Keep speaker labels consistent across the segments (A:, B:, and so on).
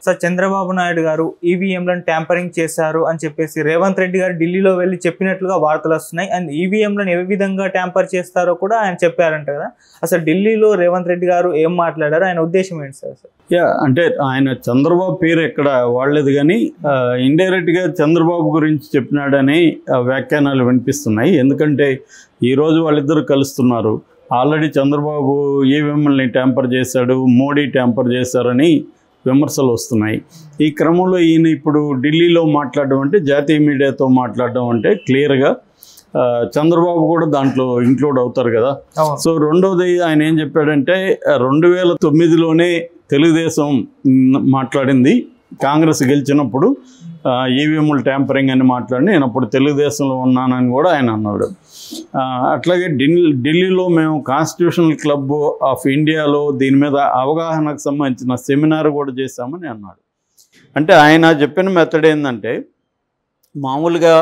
A: Sir Chandrababu Naidu గారు ఈవీఎంలను tampering చేశారు అని చెప్పేసి రేవంత్ రెడ్డి గారు ఢిల్లీలో వెళ్ళి చెప్పినట్లుగా వార్తలు వస్తున్నాయి. అండ్ ఈవీఎంలను ఏ విధంగా ట్యాంపర్ చేస్తారో కూడా ఆయన చెప్పారంట కదా. అసలు ఢిల్లీలో రేవంత్ రెడ్డి గారు ఏం మాట్లాడారు, ఆయన ఉద్దేశం ఏంటి సార్?
B: అంటే ఆయన చంద్రబాబు పేరు ఎక్కడ వాడలేదు, కానీ ఇండైరెక్ట్గా చంద్రబాబు గురించి చెప్పినాడని వ్యాఖ్యానాలు వినిపిస్తున్నాయి. ఎందుకంటే ఈరోజు వాళ్ళిద్దరు కలుస్తున్నారు. ఆల్రెడీ చంద్రబాబు ఈవీఎంలని ట్యాంపర్ చేశాడు, మోడీ ట్యాంపర్ చేశారని విమర్శలు వస్తున్నాయి. ఈ క్రమంలో ఈయన ఇప్పుడు ఢిల్లీలో మాట్లాడడం అంటే, జాతీయ మీడియాతో మాట్లాడడం అంటే క్లియర్గా చంద్రబాబు కూడా దాంట్లో ఇంక్లూడ్ అవుతారు కదా. సో రెండోది ఆయన ఏం చెప్పాడంటే, 2009లోనే తెలుగుదేశం మాట్లాడింది, కాంగ్రెస్ గెలిచినప్పుడు ఈవీఎంలు ట్యాంపరింగ్ అని మాట్లాడి నేను అప్పుడు తెలుగుదేశంలో ఉన్నానని కూడా ఆయన అన్నాడు. అట్లాగే ఢిల్లీలో మేము కాన్స్టిట్యూషనల్ క్లబ్ ఆఫ్ ఇండియాలో దీని మీద అవగాహనకు సంబంధించిన సెమినార్ కూడా చేశామని అన్నాడు. అంటే ఆయన చెప్పిన మెథడ్ ఏంటంటే, మామూలుగా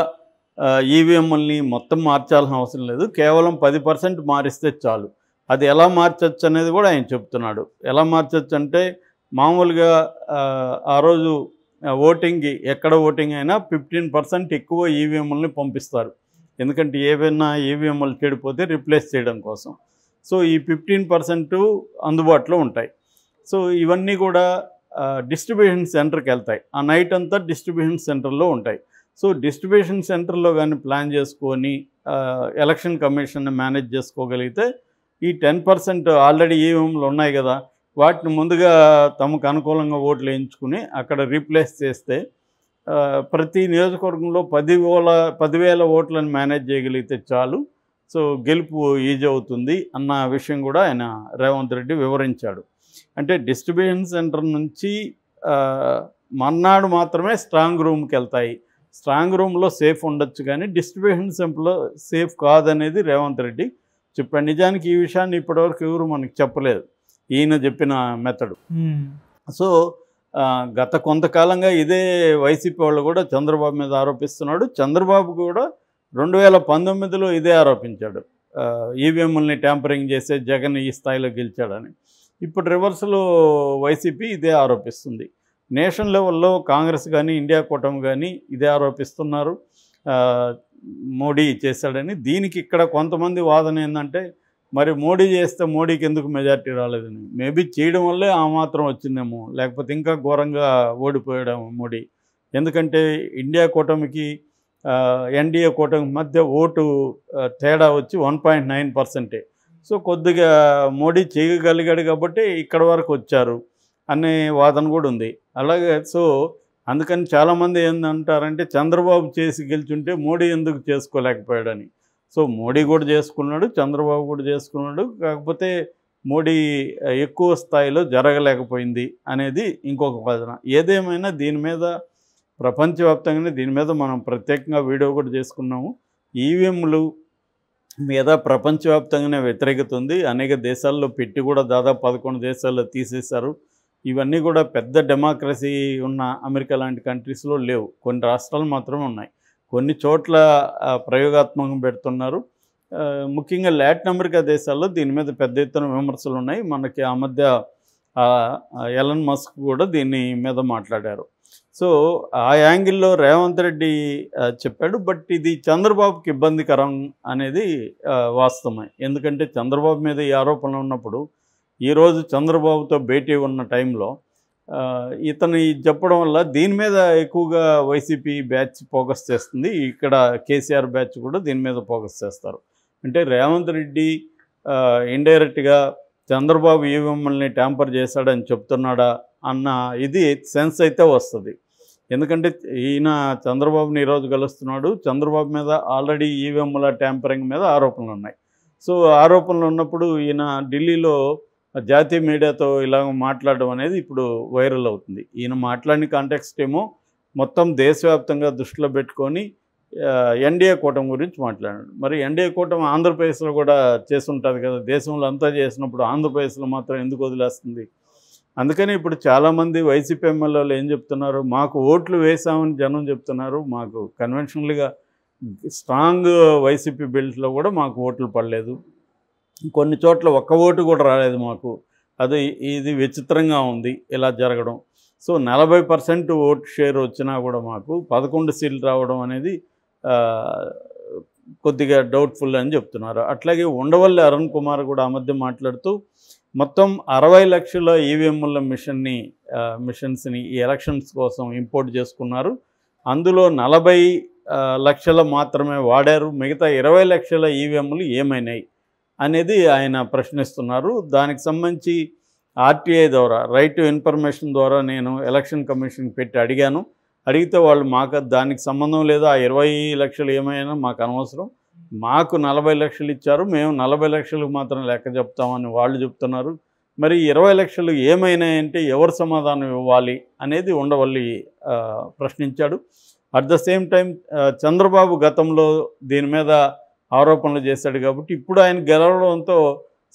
B: ఈవీఎంలని మొత్తం మార్చాల్సిన అవసరం లేదు, కేవలం 10% మారిస్తే చాలు. అది ఎలా మార్చచ్చు అనేది కూడా ఆయన చెప్తున్నాడు. ఎలా మార్చచ్చు అంటే, మామూలుగా ఆ రోజు ఓటింగ్కి ఎక్కడ ఓటింగ్ అయినా 15% ఎక్కువ ఈవీఎంలని పంపిస్తారు. ఎందుకంటే ఏవైనా ఈవీఎంలు చెడిపోతే రిప్లేస్ చేయడం కోసం. సో ఈ 15% అందుబాటులో ఉంటాయి. సో ఇవన్నీ కూడా డిస్ట్రిబ్యూషన్ సెంటర్కి వెళ్తాయి. ఆ నైట్ అంతా డిస్ట్రిబ్యూషన్ సెంటర్లో ఉంటాయి. సో డిస్ట్రిబ్యూషన్ సెంటర్లో కానీ ప్లాన్ చేసుకొని ఎలక్షన్ కమిషన్ మేనేజ్ చేసుకోగలిగితే ఈ 10% ఆల్రెడీ ఈవీఎంలు ఉన్నాయి కదా, వాటిని ముందుగా తమకు అనుకూలంగా ఓట్లు వేయించుకుని అక్కడ రీప్లేస్ చేస్తే ప్రతి నియోజకవర్గంలో 10,000 ఓట్లను మేనేజ్ చేయగలిగితే చాలు. సో గెలుపు ఈజీ అవుతుంది అన్న విషయం కూడా ఆయన రేవంత్ రెడ్డి వివరించాడు. అంటే డిస్ట్రిబ్యూషన్ సెంటర్ నుంచి మర్నాడు మాత్రమే స్ట్రాంగ్ రూమ్కి వెళ్తాయి. స్ట్రాంగ్ రూమ్లో సేఫ్ ఉండొచ్చు, కానీ డిస్ట్రిబ్యూషన్ సెంటర్లో సేఫ్ కాదనేది రేవంత్ రెడ్డి చెప్పాడు. నిజానికి ఈ విషయాన్ని ఇప్పటివరకు ఎవరు మనకు చెప్పలేదు, ఈయన చెప్పిన మెథడు. సో గత కొంతకాలంగా ఇదే వైసీపీ వాళ్ళు కూడా చంద్రబాబు మీద ఆరోపిస్తున్నాడు. చంద్రబాబు కూడా 2019లో ఇదే ఆరోపించాడు, ఈవీఎంలని ట్యాంపరింగ్ చేసే జగన్ ఈ స్థాయిలో గెలిచాడని. ఇప్పుడు రివర్స్లో వైసీపీ ఇదే ఆరోపిస్తుంది. నేషన్ లెవెల్లో కాంగ్రెస్ కానీ ఇండియా కూటమి కానీ ఇదే ఆరోపిస్తున్నారు, మోడీ చేశాడని. దీనికి ఇక్కడ కొంతమంది వాదన ఏంటంటే, మరి మోడీ చేస్తే మోడీకి ఎందుకు మెజార్టీ రాలేదని. మేబీ చేయడం వల్లే ఆ మాత్రం వచ్చిందేమో, లేకపోతే ఇంకా ఘోరంగా ఓడిపోయాడేమో మోడీ. ఎందుకంటే ఇండియా కూటమికి ఎన్డీఏ కూటమి మధ్య ఓటు తేడా వచ్చి 1.9%. సో కొద్దిగా మోడీ చేయగలిగాడు కాబట్టి ఇక్కడ వరకు వచ్చారు అనే వాదన కూడా ఉంది. అలాగే సో అందుకని చాలామంది ఏందంటారంటే, చంద్రబాబు చేసి గెలిచుంటే మోడీ ఎందుకు చేసుకోలేకపోయాడని. సో మోడీ కూడా చేసుకున్నాడు, చంద్రబాబు కూడా చేసుకున్నాడు, కాకపోతే మోడీ ఎక్కువ స్థాయిలో జరగలేకపోయింది అనేది ఇంకొక వాదన. ఏదేమైనా దీని మీద ప్రపంచవ్యాప్తంగానే దీని మీద మనం ప్రత్యేకంగా వీడియో కూడా చేసుకున్నాము. ఈవీఎంలు మీద ప్రపంచవ్యాప్తంగానే వ్యతిరేకత ఉంది. అనేక దేశాల్లో పెట్టి కూడా దాదాపు 11 దేశాల్లో తీసేశారు. ఇవన్నీ కూడా పెద్ద డెమోక్రసీ ఉన్న అమెరికా లాంటి కంట్రీస్లో లేవు, కొన్ని రాష్ట్రాలు మాత్రమే ఉన్నాయి. కొన్ని చోట్ల ప్రయోగాత్మకం పెడుతున్నారు. ముఖ్యంగా లాటిన్ అమెరికా దేశాల్లో దీని మీద పెద్ద ఎత్తున విమర్శలు ఉన్నాయి. మనకి ఆ మధ్య ఎలన్ మస్క్ కూడా దీని మీద మాట్లాడారు. సో ఆ యాంగిల్లో రేవంత్ రెడ్డి చెప్పాడు. బట్ ఇది చంద్రబాబుకి ఇబ్బందికరం అనేది వాస్తవమే. ఎందుకంటే చంద్రబాబు మీద ఈ ఆరోపణలు ఉన్నప్పుడు, ఈరోజు చంద్రబాబుతో భేటీ ఉన్న టైంలో ఇతను చెప్పడం వల్ల దీని మీద ఎక్కువగా వైసీపీ బ్యాచ్ ఫోకస్ చేస్తుంది. ఇక్కడ కేసీఆర్ బ్యాచ్ కూడా దీని మీద ఫోకస్ చేస్తారు. అంటే రేవంత్ రెడ్డి ఇండైరెక్ట్గా చంద్రబాబు ఈవీఎంలని ట్యాంపర్ చేశాడని చెప్తున్నాడా అన్న ఇది సెన్స్ అయితే వస్తుంది. ఎందుకంటే ఈయన చంద్రబాబుని ఈరోజు కలుస్తున్నాడు, చంద్రబాబు మీద ఆల్రెడీ ఈవీఎంల ట్యాంపరింగ్ మీద ఆరోపణలు ఉన్నాయి. సో ఆరోపణలు ఉన్నప్పుడు ఈయన ఢిల్లీలో జాతీయ మీడియాతో ఇలా మాట్లాడడం అనేది ఇప్పుడు వైరల్ అవుతుంది. ఈయన మాట్లాడిన కాంటెక్స్ట్ ఏమో మొత్తం దేశవ్యాప్తంగా దృష్టిలో పెట్టుకొని ఎన్డీఏ కూటమి గురించి మాట్లాడాడు. మరి ఎన్డీఏ కూటమి ఆంధ్రప్రదేశ్లో కూడా చేస్తుంటుంది కదా, దేశంలో అంతా చేసినప్పుడు ఆంధ్రప్రదేశ్లో మాత్రం ఎందుకు వదిలేస్తుంది? అందుకని ఇప్పుడు చాలామంది వైసీపీ ఎమ్మెల్యేలు ఏం చెప్తున్నారు, మాకు ఓట్లు వేసామని జనం చెప్తున్నారు, మాకు కన్వెన్షనల్గా స్ట్రాంగ్ వైసీపీ బెల్ట్లో కూడా మాకు ఓట్లు పడలేదు, కొన్ని చోట్ల ఒక్క ఓటు కూడా రాలేదు మాకు, ఇది విచిత్రంగా ఉంది ఇలా జరగడం. సో 40% ఓటు షేర్ వచ్చినా కూడా మాకు 11 సీట్లు రావడం అనేది కొద్దిగా డౌట్ఫుల్ అని చెప్తున్నారు. అట్లాగే ఉండవల్లి అరుణ్ కుమార్ కూడా ఆ మధ్య మాట్లాడుతూ మొత్తం 60 లక్షల ఈవీఎంల మిషన్స్ని ఈ ఎలక్షన్స్ కోసం ఇంపోర్ట్ చేసుకున్నారు. అందులో 40 లక్షల మాత్రమే వాడారు. మిగతా 20 లక్షల ఈవీఎంలు ఏమైనాయి అనేది ఆయన ప్రశ్నిస్తున్నారు. దానికి సంబంధించి ఆర్టీఐ ద్వారా, రైట్ టు ఇన్ఫర్మేషన్ ద్వారా నేను ఎలక్షన్ కమిషన్ పెట్టి అడిగాను. అడిగితే వాళ్ళు మాకు దానికి సంబంధం లేదు, ఆ 20 లక్షలు ఏమైనా మాకు అనవసరం, మాకు 40 లక్షలు ఇచ్చారు, మేము 40 లక్షలకు మాత్రం లెక్క చెప్తామని వాళ్ళు చెప్తున్నారు. మరి 20 లక్షలు ఏమైనాయంటే ఎవరు సమాధానం ఇవ్వాలి అనేది ఉండవల్లి ప్రశ్నించాడు. At the same time Chandrababu గతంలో దీని మీద ఆరోపణలు చేశాడు కాబట్టి ఇప్పుడు ఆయన గెలవడంతో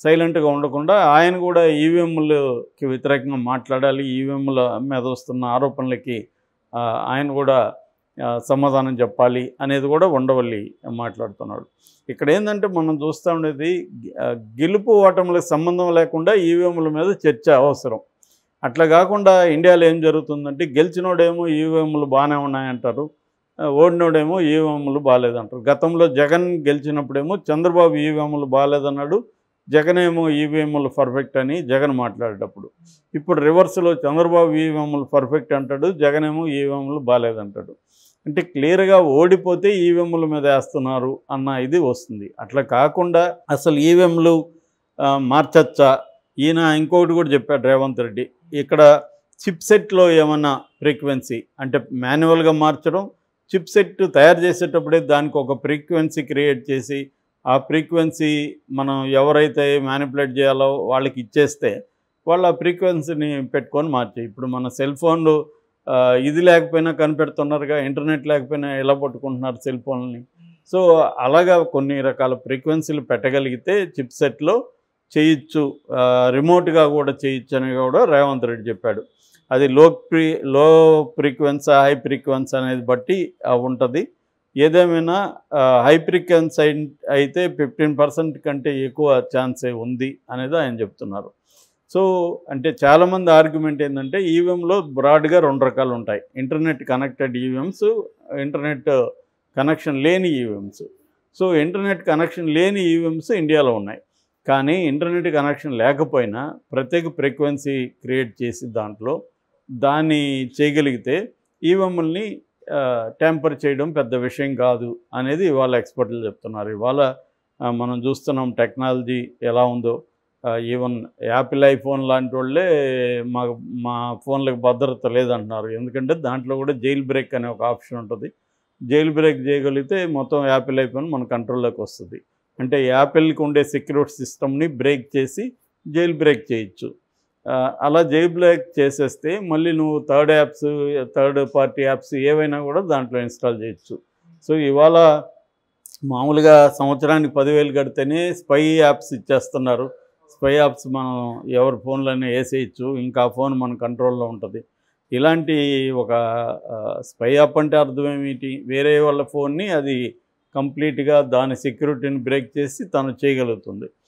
B: సైలెంట్గా ఉండకుండా ఆయన కూడా ఈవీఎంలకి వ్యతిరేకంగా మాట్లాడాలి, ఈవీఎంల మీద వస్తున్న ఆరోపణలకి ఆయన కూడా సమాధానం చెప్పాలి అనేది కూడా ఉండవల్లి మాట్లాడుతున్నాడు. ఇక్కడ ఏంటంటే మనం చూస్తూ ఉండేది గెలుపు ఓటములకు సంబంధం లేకుండా ఈవీఎంల మీద చర్చ అవసరం. అట్లా కాకుండా ఇండియాలో ఏం జరుగుతుందంటే గెలిచినోడేమో ఈవీఎంలు బాగానే ఉన్నాయంటారు, ఓడినోడేమో ఈవీఎంలు బాగాలేదంటారు. గతంలో జగన్ గెలిచినప్పుడేమో చంద్రబాబు ఈవీఎంలు బాగాలేదన్నాడు, జగన్ ఏమో ఈవీఎంలు పర్ఫెక్ట్ అని జగన్ మాట్లాడేటప్పుడు. ఇప్పుడు రివర్స్లో చంద్రబాబు ఈవీఎంలు పర్ఫెక్ట్ అంటాడు, జగన్ ఏమో ఈవీఎంలు బాగాలేదంటాడు. అంటే క్లియర్గా ఓడిపోతే ఈవీఎంల మీద వేస్తున్నారు అన్న ఇది వస్తుంది. అట్లా కాకుండా అసలు ఈవీఎంలు మార్చచ్చా, ఈయన ఇంకొకటి కూడా చెప్పాడు రేవంత్ రెడ్డి, ఇక్కడ చిప్సెట్లో ఏమన్నా ఫ్రీక్వెన్సీ అంటే మాన్యువల్గా మార్చడం, చిప్సెట్ తయారు చేసేటప్పుడే దానికి ఒక ఫ్రీక్వెన్సీ క్రియేట్ చేసి ఆ ఫ్రీక్వెన్సీ మనం ఎవరైతే మ్యానిపులేట్ చేయాలో వాళ్ళకి ఇచ్చేస్తే వాళ్ళు ఆ ఫ్రీక్వెన్సీని పెట్టుకొని మార్చాయి. ఇప్పుడు మన సెల్ ఫోన్లు ఇది లేకపోయినా కనిపెడుతున్నారుగా, ఇంటర్నెట్ లేకపోయినా ఎలా పట్టుకుంటున్నారు సెల్ ఫోన్లని. సో అలాగా కొన్ని రకాల ఫ్రీక్వెన్సీలు పెట్టగలిగితే చిప్సెట్లో చేయొచ్చు, రిమోట్గా కూడా చేయొచ్చు అని కూడా రేవంత్ రెడ్డి చెప్పాడు. అది లో ఫ్రీక్వెన్సీ హై ఫ్రీక్వెన్సీ అనేది బట్టి ఉంటుంది. ఏదేమైనా హై ఫ్రీక్వెన్సీ అయితే 15% కంటే ఎక్కువ ఛాన్సే ఉంది అనేది ఆయన చెప్తున్నారు. సో అంటే చాలామంది ఆర్గ్యుమెంట్ ఏంటంటే ఈవీఎంలో బ్రాడ్గా 2 రకాలు ఉంటాయి, internet connected EVMs, internet connection లేని ఈవీఎంస్. సో ఇంటర్నెట్ కనెక్షన్ లేని ఈవీఎంస్ ఇండియాలో ఉన్నాయి, కానీ ఇంటర్నెట్ కనెక్షన్ లేకపోయినా ప్రత్యేక ఫ్రీక్వెన్సీ క్రియేట్ చేసి దాన్ని చేయగలిగితే ఈవీఎంలని ట్యాంపర్ చేయడం పెద్ద విషయం కాదు అనేది ఇవాళ ఎక్స్పర్ట్లు చెప్తున్నారు. ఇవాళ మనం చూస్తున్నాం టెక్నాలజీ ఎలా ఉందో. ఈవెన్ యాపిల్ ఐఫోన్ లాంటి వాళ్ళే మా ఫోన్లకు భద్రత లేదంటున్నారు. ఎందుకంటే దాంట్లో కూడా జైల్ బ్రేక్ అనే ఒక ఆప్షన్ ఉంటుంది. జైల్ బ్రేక్ చేయగలిగితే మొత్తం యాపిల్ ఐఫోన్ మన కంట్రోల్లోకి వస్తుంది. అంటే యాపిల్కి ఉండే సెక్యూరిటీ సిస్టమ్ని బ్రేక్ చేసి జైల్ బ్రేక్ చేయొచ్చు. అలా జైల్ బ్రేక్ చేసేస్తే మళ్ళీ నువ్వు థర్డ్ పార్టీ యాప్స్ ఏవైనా కూడా దాంట్లో ఇన్స్టాల్ చేయొచ్చు. సో ఇవాళ మామూలుగా సంవత్సరానికి 10,000 కడితేనే స్పై యాప్స్ ఇచ్చేస్తున్నారు. స్పై యాప్స్ మనం ఎవరి ఫోన్లోనే వేసేయచ్చు, ఇంకా ఆ ఫోన్ మన కంట్రోల్లో ఉంటుంది. ఇలాంటి ఒక స్పై యాప్ అంటే అర్థం ఏమిటి, వేరే వాళ్ళ ఫోన్ని అది కంప్లీట్గా దాని సెక్యూరిటీని బ్రేక్ చేసి తను చేయగలుగుతుంది.